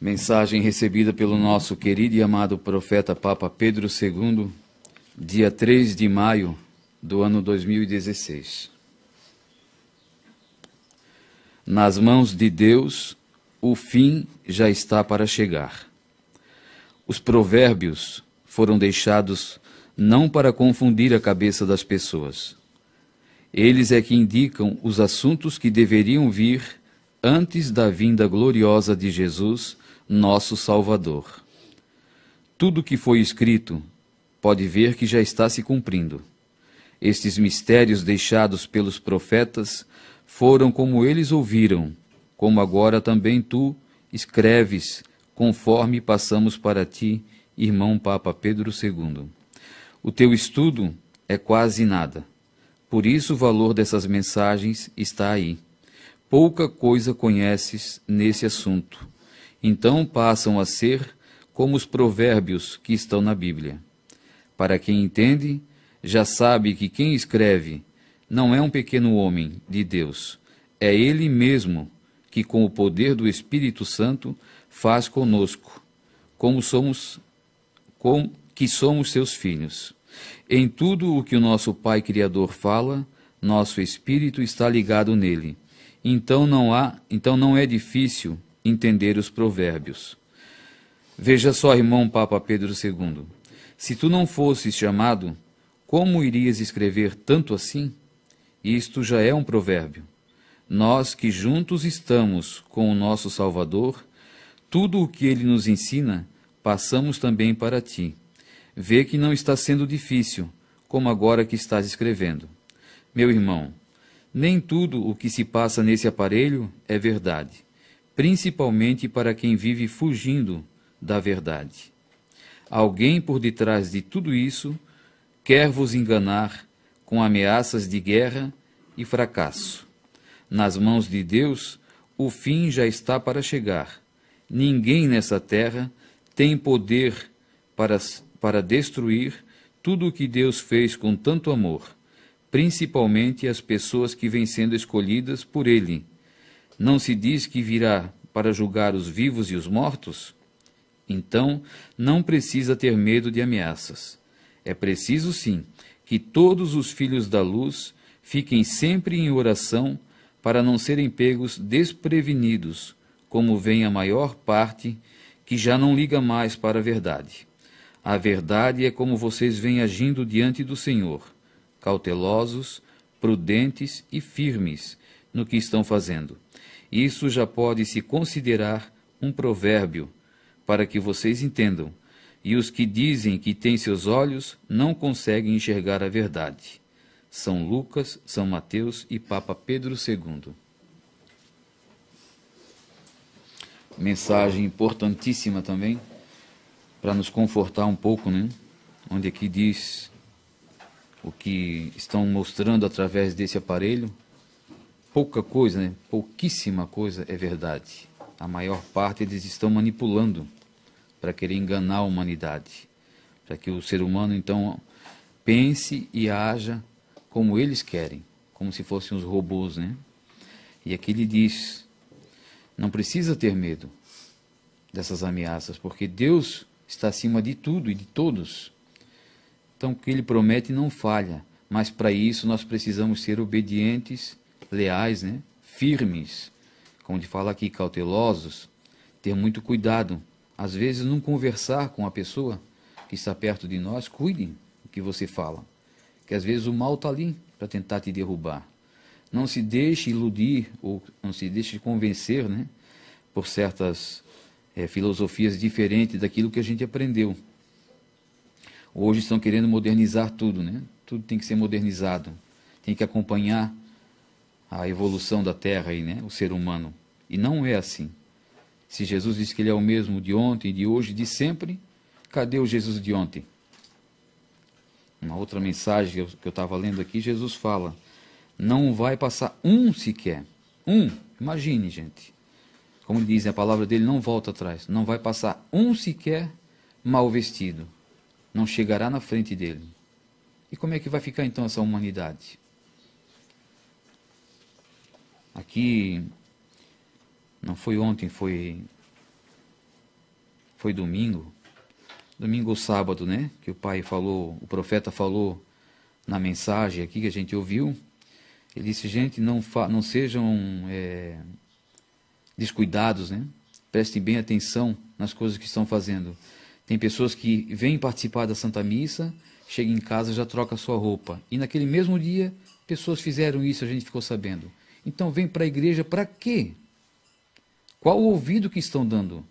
Mensagem recebida pelo nosso querido e amado profeta Papa Pedro II, dia 3 de maio do ano 2016. Nas mãos de Deus, o fim já está para chegar. Os provérbios foram deixados não para confundir a cabeça das pessoas. Eles é que indicam os assuntos que deveriam vir antes da vinda gloriosa de Jesus, nosso Salvador. Tudo que foi escrito, pode ver que já está se cumprindo. Estes mistérios deixados pelos profetas foram como eles ouviram, como agora também tu escreves, conforme passamos para ti, irmão Papa Pedro II. O teu estudo é quase nada. Por isso o valor dessas mensagens está aí. Pouca coisa conheces nesse assunto. Então passam a ser como os provérbios que estão na Bíblia. Para quem entende, já sabe que quem escreve não é um pequeno homem de Deus, é Ele mesmo que, com o poder do Espírito Santo, faz conosco, que somos seus filhos. Em tudo o que o nosso Pai Criador fala, nosso espírito está ligado nele. Então não é difícil entender os provérbios. Veja só, irmão Papa Pedro II, se tu não fosses chamado, como irias escrever tanto assim? Isto já é um provérbio. Nós que juntos estamos com o nosso Salvador, tudo o que ele nos ensina, passamos também para ti. Vê que não está sendo difícil, como agora que estás escrevendo. Meu irmão, nem tudo o que se passa nesse aparelho é verdade, principalmente para quem vive fugindo da verdade. Alguém por detrás de tudo isso quer vos enganar com ameaças de guerra e fracasso. Nas mãos de Deus, o fim já está para chegar. Ninguém nessa terra tem poder para destruir tudo o que Deus fez com tanto amor, principalmente as pessoas que vêm sendo escolhidas por Ele. Não se diz que virá para julgar os vivos e os mortos? Então, não precisa ter medo de ameaças. É preciso, sim, que todos os filhos da luz fiquem sempre em oração para não serem pegos desprevenidos, como vem a maior parte que já não liga mais para a verdade. A verdade é como vocês vêm agindo diante do Senhor, cautelosos, prudentes e firmes no que estão fazendo. Isso já pode se considerar um provérbio, para que vocês entendam, e os que dizem que têm seus olhos não conseguem enxergar a verdade. São Lucas, São Mateus e Papa Pedro II. Mensagem importantíssima também, para nos confortar um pouco, né? Onde aqui diz o que estão mostrando através desse aparelho. Pouca coisa, né? Pouquíssima coisa é verdade. A maior parte eles estão manipulando para querer enganar a humanidade, para que o ser humano então pense e haja como eles querem, como se fossem os robôs, né? E aqui ele diz, não precisa ter medo dessas ameaças, porque Deus está acima de tudo e de todos. Então o que ele promete não falha, mas para isso nós precisamos ser obedientes, leais, né? Firmes, como ele fala aqui, cautelosos, ter muito cuidado. Às vezes não conversar com a pessoa que está perto de nós, cuide do que você fala, que às vezes o mal está ali para tentar te derrubar. Não se deixe iludir ou não se deixe convencer, né, por certas filosofias diferentes daquilo que a gente aprendeu. Hoje estão querendo modernizar tudo, né? Tudo tem que ser modernizado, tem que acompanhar a evolução da Terra aí, né? O ser humano. E não é assim. Se Jesus diz que ele é o mesmo de ontem, de hoje, de sempre, cadê o Jesus de ontem? Uma outra mensagem que eu estava lendo aqui, Jesus fala, não vai passar um sequer. Imagine, gente. Como dizem, a palavra dele não volta atrás. Não vai passar um sequer mal vestido. Não chegará na frente dele. E como é que vai ficar então essa humanidade? Aqui, não foi ontem, foi foi domingo ou sábado, né? Que o pai falou, o profeta falou na mensagem aqui que a gente ouviu. Ele disse, gente, não sejam descuidados, né? Prestem bem atenção nas coisas que estão fazendo. Tem pessoas que vêm participar da Santa Missa, chegam em casa e já troca a sua roupa. E naquele mesmo dia, pessoas fizeram isso, a gente ficou sabendo. Então vem para a igreja para quê? Qual o ouvido que estão dando?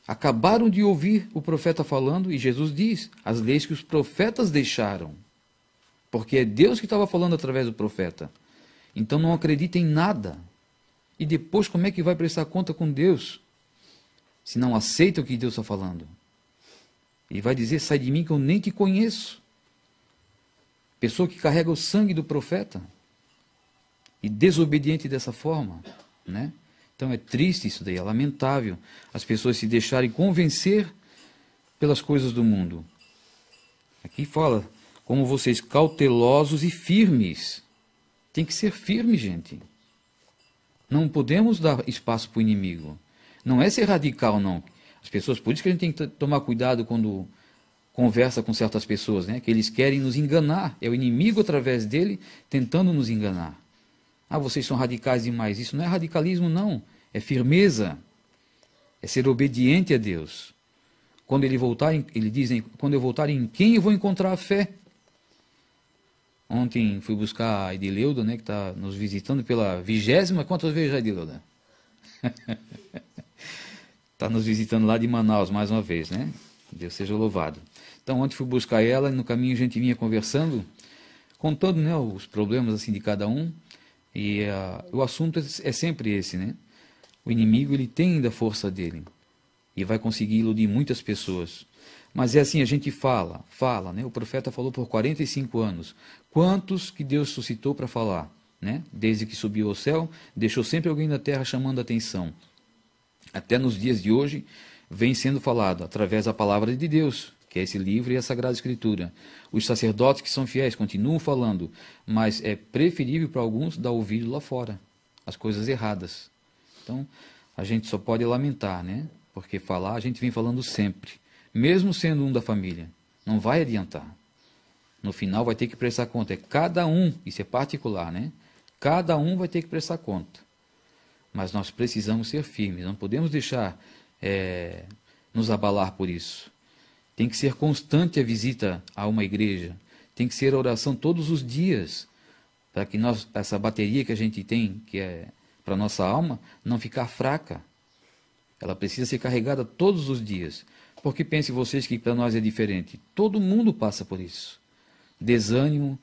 Acabaram de ouvir o profeta falando, e Jesus diz, as leis que os profetas deixaram. Porque é Deus que estava falando através do profeta. Então não acredita em nada. E depois como é que vai prestar conta com Deus? Se não aceita o que Deus está falando. Ele vai dizer, sai de mim que eu nem te conheço. Pessoa que carrega o sangue do profeta. E desobediente dessa forma, né? Então é triste isso daí, é lamentável as pessoas se deixarem convencer pelas coisas do mundo. Aqui fala, como vocês cautelosos e firmes. Tem que ser firme, gente. Não podemos dar espaço para o inimigo. Não é ser radical, não. As pessoas, por isso que a gente tem que tomar cuidado quando conversa com certas pessoas, né? Que eles querem nos enganar. É o inimigo através dele tentando nos enganar. Ah, vocês são radicais demais. Isso não é radicalismo, não. É firmeza. É ser obediente a Deus. Quando ele voltar, ele diz, quando eu voltar, em quem eu vou encontrar a fé? Ontem fui buscar a Edileuda, né, que está nos visitando pela 20ª. Quantas vezes já, Edileuda? Está nos visitando lá de Manaus, mais uma vez, né? Deus seja louvado. Então, ontem fui buscar ela, e no caminho a gente vinha conversando, contando, né, os problemas assim de cada um. E o assunto é sempre esse, né? O inimigo, ele tem ainda a força dele. E vai conseguir iludir muitas pessoas. Mas é assim, a gente fala, né? O profeta falou por 45 anos. Quantos que Deus suscitou para falar, né? Desde que subiu ao céu, deixou sempre alguém da terra chamando a atenção. Até nos dias de hoje, vem sendo falado através da palavra de Deus, que é esse livro e a Sagrada Escritura. Os sacerdotes que são fiéis continuam falando, mas é preferível para alguns dar ouvido lá fora, as coisas erradas. Então, a gente só pode lamentar, né? Porque falar, a gente vem falando sempre, mesmo sendo um da família. Não vai adiantar. No final vai ter que prestar conta. É cada um, isso é particular, né? Cada um vai ter que prestar conta. Mas nós precisamos ser firmes, não podemos deixar nos abalar por isso. Tem que ser constante a visita a uma igreja, tem que ser a oração todos os dias, para que essa bateria que a gente tem, que é para a nossa alma, não ficar fraca. Ela precisa ser carregada todos os dias. Porque pensem vocês que para nós é diferente. Todo mundo passa por isso. Desânimo,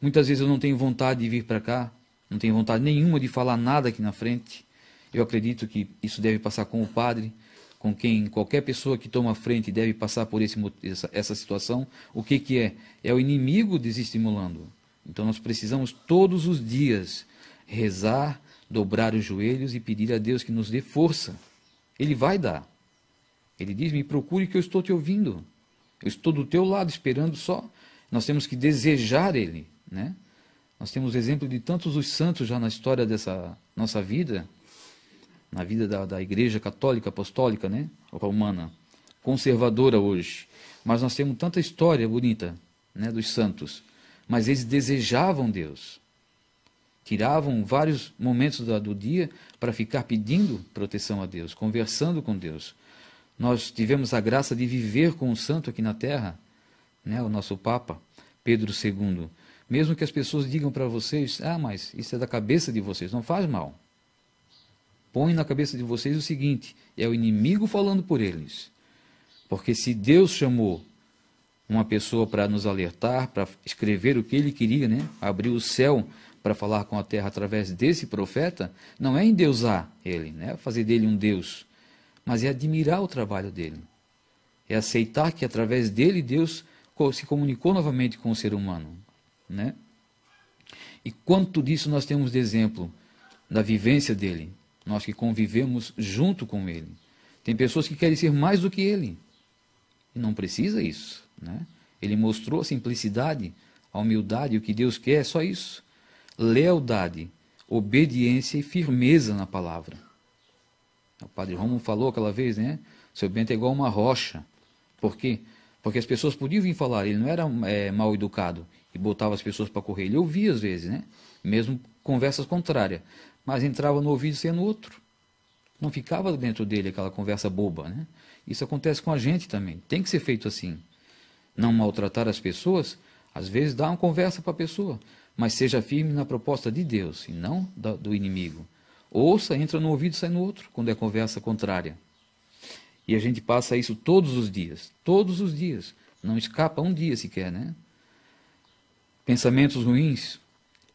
muitas vezes eu não tenho vontade de vir para cá, não tenho vontade nenhuma de falar nada aqui na frente. Eu acredito que isso deve passar com o padre, com quem qualquer pessoa que toma a frente deve passar por essa situação. O que é? É o inimigo desestimulando. Então nós precisamos todos os dias rezar, dobrar os joelhos e pedir a Deus que nos dê força. Ele vai dar. Ele diz, me procure que eu estou te ouvindo. Eu estou do teu lado esperando só. Nós temos que desejar Ele, né? Nós temos exemplo de tantos os santos já na história dessa nossa vida, na vida da Igreja Católica Apostólica, né? Romana, conservadora hoje. Mas nós temos tanta história bonita, né, dos santos. Mas eles desejavam Deus. Tiravam vários momentos do dia para ficar pedindo proteção a Deus, conversando com Deus. Nós tivemos a graça de viver com o santo aqui na terra, né, o nosso Papa, Pedro II. Mesmo que as pessoas digam para vocês, mas isso é da cabeça de vocês, não faz mal. Põe na cabeça de vocês o seguinte, é o inimigo falando por eles. Porque se Deus chamou uma pessoa para nos alertar, para escrever o que ele queria, né, abrir o céu para falar com a terra através desse profeta, não é endeusar ele, né, fazer dele um Deus, mas é admirar o trabalho dele. É aceitar que através dele Deus se comunicou novamente com o ser humano, né? E quanto disso nós temos de exemplo da vivência dele, nós que convivemos junto com ele. Tem pessoas que querem ser mais do que ele, e não precisa isso, né? Ele mostrou a simplicidade, a humildade, o que Deus quer é só isso. Lealdade, obediência e firmeza na palavra. O padre Romulo falou aquela vez, né? Seu Bento é igual uma rocha. Por quê? Porque as pessoas podiam vir falar, ele não era mal educado e botava as pessoas para correr. Ele ouvia às vezes, né? Mesmo conversas contrárias, mas entrava no ouvido sendo outro. Não ficava dentro dele aquela conversa boba, né? Isso acontece com a gente também. Tem que ser feito assim. Não maltratar as pessoas, às vezes dá uma conversa para a pessoa, mas seja firme na proposta de Deus e não do inimigo. Ouça, entra no ouvido e sai no outro, quando é conversa contrária. E a gente passa isso todos os dias. Não escapa um dia sequer, né? Pensamentos ruins,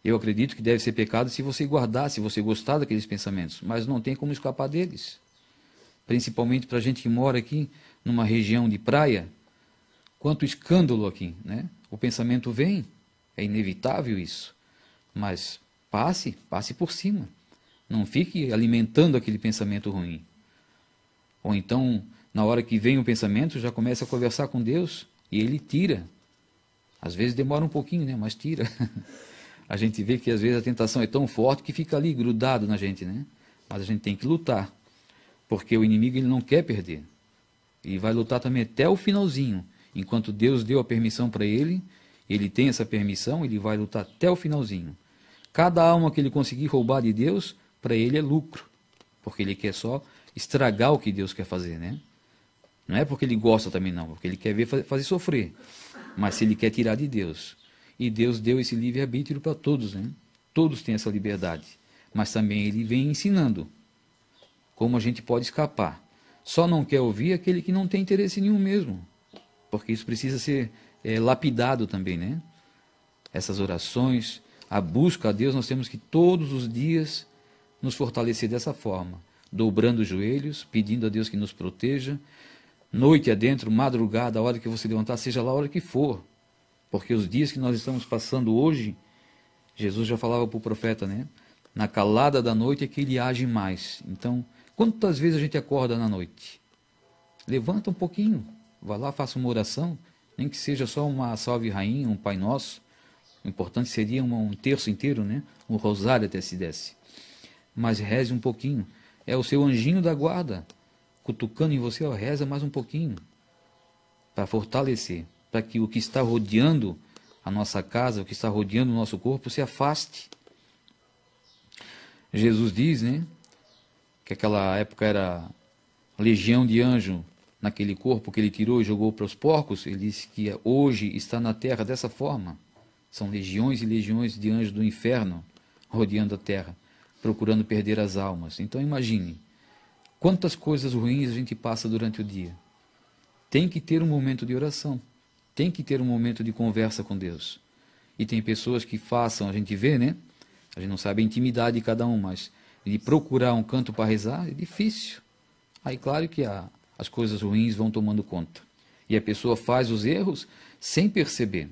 eu acredito que deve ser pecado se você guardar, se você gostar daqueles pensamentos, mas não tem como escapar deles. Principalmente para a gente que mora aqui, numa região de praia, quanto escândalo aqui, né? O pensamento vem, é inevitável isso, mas passe por cima. Não fique alimentando aquele pensamento ruim. Ou então, na hora que vem o pensamento, já começa a conversar com Deus e ele tira. Às vezes demora um pouquinho, né? Mas tira. A gente vê que às vezes a tentação é tão forte que fica ali grudado na gente, né? Mas a gente tem que lutar, porque o inimigo ele não quer perder. E vai lutar também até o finalzinho. Enquanto Deus deu a permissão para ele, ele tem essa permissão, ele vai lutar até o finalzinho. Cada alma que ele conseguir roubar de Deus, para ele é lucro, porque ele quer só estragar o que Deus quer fazer, né? Não é porque ele gosta também não, porque ele quer ver fazer sofrer, mas se ele quer tirar de Deus. E Deus deu esse livre-arbítrio para todos, né? Todos têm essa liberdade, mas também ele vem ensinando como a gente pode escapar. Só não quer ouvir aquele que não tem interesse nenhum mesmo, porque isso precisa ser lapidado também, né? Essas orações, a busca a Deus, nós temos que todos os dias nos fortalecer dessa forma, dobrando os joelhos, pedindo a Deus que nos proteja, noite adentro, madrugada, a hora que você levantar, seja lá a hora que for, porque os dias que nós estamos passando hoje, Jesus já falava para o profeta, né? Na calada da noite é que ele age mais. Então, quantas vezes a gente acorda na noite? Levanta um pouquinho, vá lá, faça uma oração, nem que seja só uma salve rainha, um Pai Nosso. O importante seria um terço inteiro, né? Um rosário até se desse. Mas reze um pouquinho. É o seu anjinho da guarda, cutucando em você, ó, reza mais um pouquinho, para fortalecer, para que o que está rodeando a nossa casa, o que está rodeando o nosso corpo, se afaste. Jesus diz, né, que aquela época era legião de anjo naquele corpo que ele tirou e jogou para os porcos. Ele disse que hoje está na terra dessa forma. São legiões e legiões de anjos do inferno rodeando a terra, procurando perder as almas. Então imagine, quantas coisas ruins a gente passa durante o dia. Tem que ter um momento de oração, tem que ter um momento de conversa com Deus. E tem pessoas que façam, a gente vê, né? A gente não sabe a intimidade de cada um, mas de procurar um canto para rezar é difícil. Aí claro que as coisas ruins vão tomando conta. E a pessoa faz os erros sem perceber.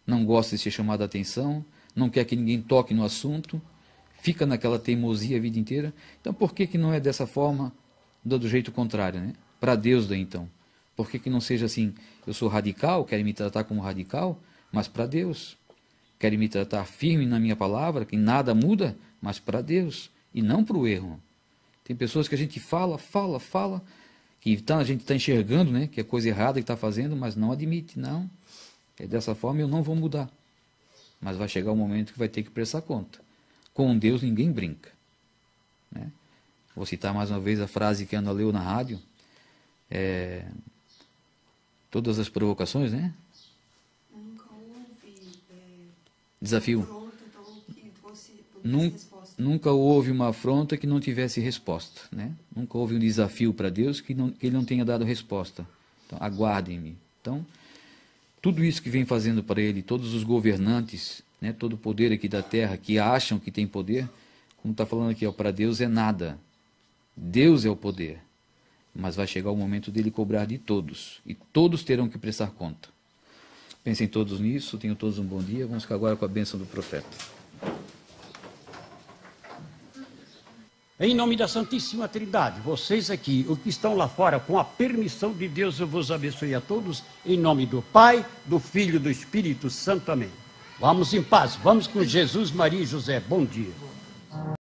Não gosta de ser chamada a atenção, não quer que ninguém toque no assunto, fica naquela teimosia a vida inteira. Então por que não é dessa forma, do jeito contrário, né? Para Deus daí então. Por que não seja assim, eu sou radical, quero me tratar como radical, mas para Deus. Quero me tratar firme na minha palavra, que nada muda, mas para Deus, e não para o erro. Tem pessoas que a gente fala, que a gente está enxergando, né, que é coisa errada que está fazendo, mas não admite, não. É dessa forma eu não vou mudar. Mas vai chegar o momento que vai ter que prestar conta. Com Deus ninguém brinca. Né? Vou citar mais uma vez a frase que a Ana leu na rádio. Todas as provocações, né? Nunca houve desafio. afronta, então, que fosse resposta. Nunca houve uma afronta que não tivesse resposta. Né? Nunca houve um desafio para Deus que Ele não tenha dado resposta. Então, aguardem-me. Então, tudo isso que vem fazendo para Ele, todos os governantes, né, todo o poder aqui da terra, que acham que tem poder, como está falando aqui, para Deus é nada. Deus é o poder. Mas vai chegar o momento dele cobrar de todos. E todos terão que prestar conta. Pensem todos nisso, tenham todos um bom dia. Vamos ficar agora com a bênção do profeta. Em nome da Santíssima Trindade, vocês aqui, os que estão lá fora, com a permissão de Deus, eu vos abençoe a todos, em nome do Pai, do Filho e do Espírito Santo. Amém. Vamos em paz, vamos com Jesus, Maria e José. Bom dia.